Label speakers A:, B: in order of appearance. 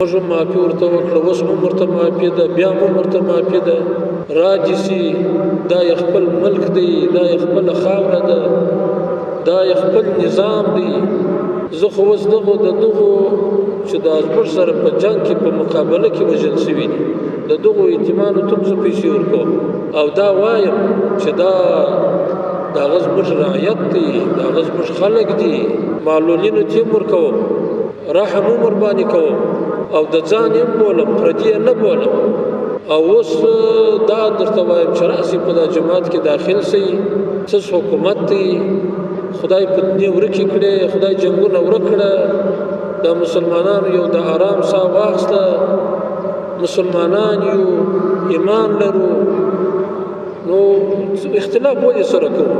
A: موږ هم معافي ورته وکړه، اوس هم ورته معافي ده، بیا هم ورته معافي ده. راجې سي، دا یې خپل ملک دی، دا یې خپله خاوره ده، دا یې خپل نظام دی. زه خو اوس دغو چې د ازبر سره په جنګ کې په مقابله کې وژل شوي دي، د دغو یتیمانو ته هم زه پیسې ورکوم او دا وایم چې دا د هغه زموږ رعیت دی، د هغه زموږ خلک دي. معلولینو ته هم ورکوم، رحم هم ورباندې کوم او د ځان یې هم بولم، پردي یې نه بولم. او اوس دا درته وایم چې راسي په دا جماعت کې داخل سئ. څه حکومت دی، خدای فتنې ورکې کړې، خدای جنګونه ورک کړه، د مسلمانانو یو د آرام ساه واخیسته. مسلمانان یو، ایمان لرو، نو اختلاف ولې سره کوو؟